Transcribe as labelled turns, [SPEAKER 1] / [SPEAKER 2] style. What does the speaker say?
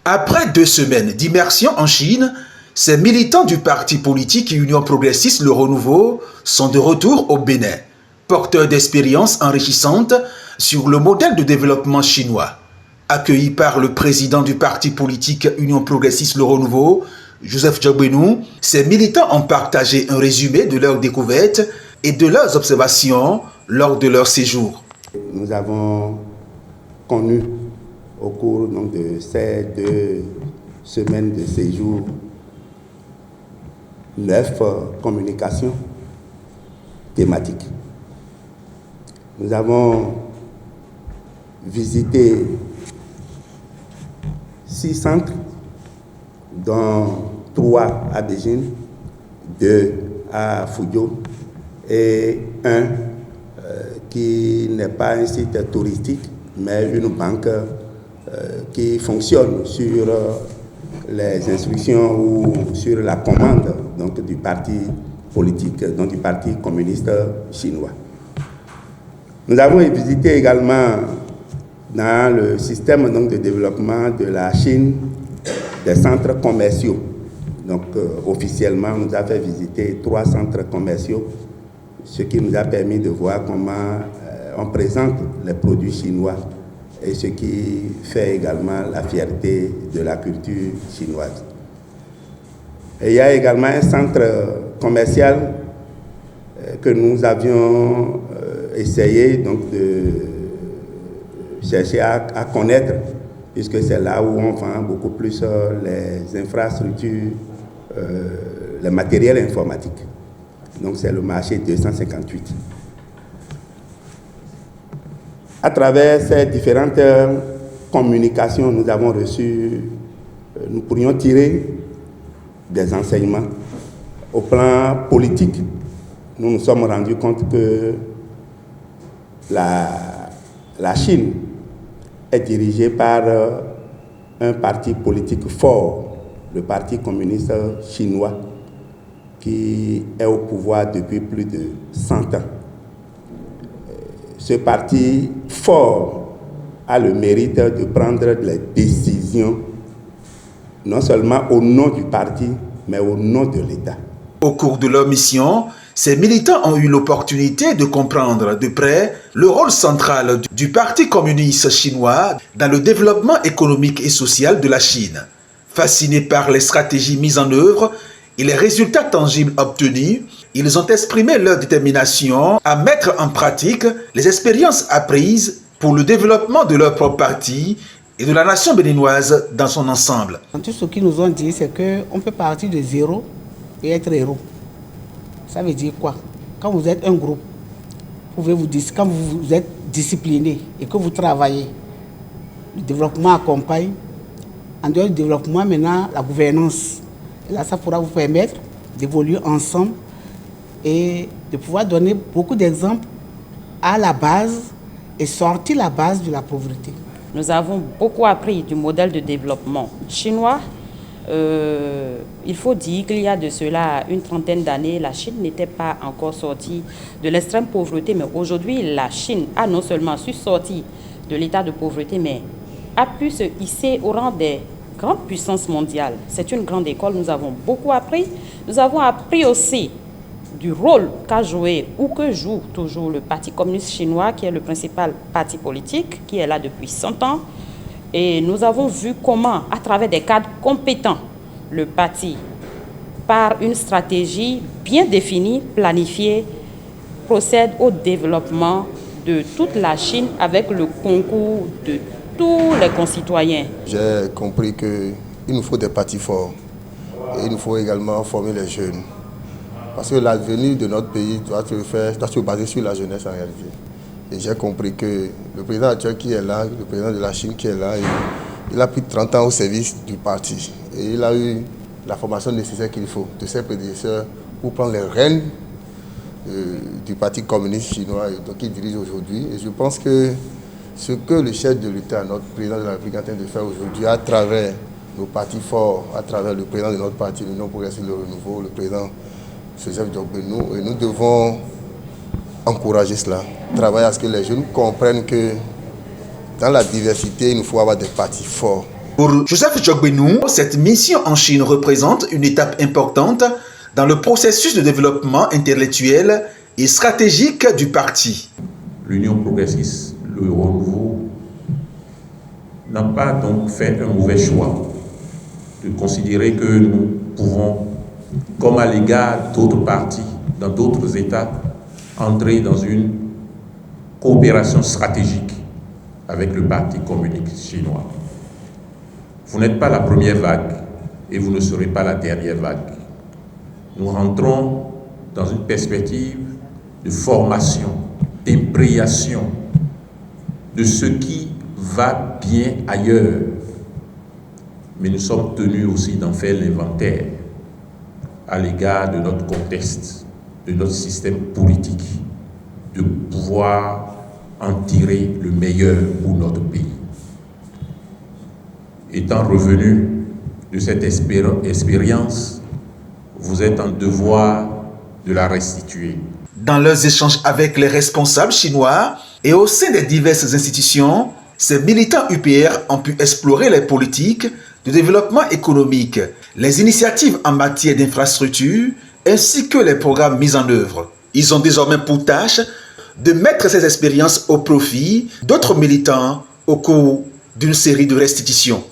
[SPEAKER 1] Après 2 semaines d'immersion en Chine, ces militants du parti politique Union progressiste Le Renouveau sont de retour au Bénin, porteurs d'expériences enrichissantes sur le modèle de développement chinois. Accueillis par le président du parti politique Union progressiste Le Renouveau, Joseph Djogbenou, ces militants ont partagé un résumé de leurs découvertes et de leurs observations lors de leur séjour.
[SPEAKER 2] Nous avons connu au cours donc, de ces 2 semaines de séjour 9 communications thématiques. Nous avons visité 6 centres, dont 3 à Beijing, 2 à Fuzhou et 1 qui n'est pas un site touristique, mais une banque qui fonctionne sur les instructions ou sur la commande donc, du parti politique, donc du parti communiste chinois. Nous avons visité également dans le système donc, de développement de la Chine des centres commerciaux. Donc officiellement, on nous a fait visiter 3 centres commerciaux, ce qui nous a permis de voir comment on présente les produits chinois et ce qui fait également la fierté de la culture chinoise. Et il y a également un centre commercial que nous avions essayé donc, de chercher à connaître, puisque c'est là où on vend beaucoup plus les infrastructures, les matériels informatiques. Donc c'est le marché 258. À travers ces différentes communications, nous avons reçu, nous pourrions tirer des enseignements. Au plan politique, nous nous sommes rendus compte que la Chine est dirigée par un parti politique fort, le Parti communiste chinois, qui est au pouvoir depuis plus de 100 ans. Ce parti fort a le mérite de prendre les décisions, non seulement au nom du parti, mais au nom de l'État.
[SPEAKER 1] Au cours de leur mission, ces militants ont eu l'opportunité de comprendre de près le rôle central du Parti communiste chinois dans le développement économique et social de la Chine. Fascinés par les stratégies mises en œuvre et les résultats tangibles obtenus, ils ont exprimé leur détermination à mettre en pratique les expériences apprises pour le développement de leur propre parti et de la nation béninoise dans son ensemble.
[SPEAKER 3] Tout ce qu'ils nous ont dit, c'est qu'on peut partir de zéro et être héros. Ça veut dire quoi? Quand vous êtes un groupe, quand vous êtes discipliné et que vous travaillez, le développement accompagne. En dehors du développement, maintenant, la gouvernance. Et là, ça pourra vous permettre d'évoluer ensemble et de pouvoir donner beaucoup d'exemples à la base et sortir la base de la pauvreté.
[SPEAKER 4] Nous avons beaucoup appris du modèle de développement chinois. Il faut dire qu'il y a de cela une trentaine d'années, la Chine n'était pas encore sortie de l'extrême pauvreté, mais aujourd'hui, la Chine a non seulement su sortir de l'état de pauvreté, mais a pu se hisser au rang des grandes puissances mondiales. C'est une grande école, nous avons beaucoup appris. Nous avons appris aussi du rôle qu'a joué ou que joue toujours le Parti communiste chinois, qui est le principal parti politique, qui est là depuis 100 ans. Et nous avons vu comment, à travers des cadres compétents, le parti, par une stratégie bien définie, planifiée, procède au développement de toute la Chine avec le concours de tous les concitoyens.
[SPEAKER 5] J'ai compris qu'il nous faut des partis forts et il nous faut également former les jeunes. Parce que l'avenir de notre pays doit se baser sur la jeunesse en réalité. Et j'ai compris que le président actuel qui est là, le président de la Chine qui est là, il a plus de 30 ans au service du parti. Et il a eu la formation nécessaire qu'il faut de ses prédécesseurs pour prendre les rênes du Parti communiste chinois qu'il dirige aujourd'hui. Et je pense que ce que le chef de l'État, notre président de la République, est en train de faire aujourd'hui, à travers nos partis forts, à travers le président de notre parti, l'Union progressiste Le Renouveau, le président Joseph Djogbenou, et nous devons encourager cela, travailler à ce que les jeunes comprennent que dans la diversité, il nous faut avoir des partis forts.
[SPEAKER 1] Pour Joseph Djogbenou, cette mission en Chine représente une étape importante dans le processus de développement intellectuel et stratégique du parti.
[SPEAKER 6] L'Union progressiste, le renouveau, n'a pas donc fait un mauvais choix de considérer que nous pouvons, comme à l'égard d'autres partis, dans d'autres États, entrer dans une coopération stratégique avec le Parti communiste chinois. Vous n'êtes pas la première vague et vous ne serez pas la dernière vague. Nous rentrons dans une perspective de formation, d'imprégnation de ce qui va bien ailleurs. Mais nous sommes tenus aussi d'en faire l'inventaire à l'égard de notre contexte, de notre système politique, de pouvoir en tirer le meilleur pour notre pays. Étant revenu de cette expérience, vous êtes en devoir de la restituer.
[SPEAKER 1] Dans leurs échanges avec les responsables chinois et au sein des diverses institutions, ces militants UPR ont pu explorer les politiques de développement économique, les initiatives en matière d'infrastructure ainsi que les programmes mis en œuvre. Ils ont désormais pour tâche de mettre ces expériences au profit d'autres militants au cours d'une série de restitutions.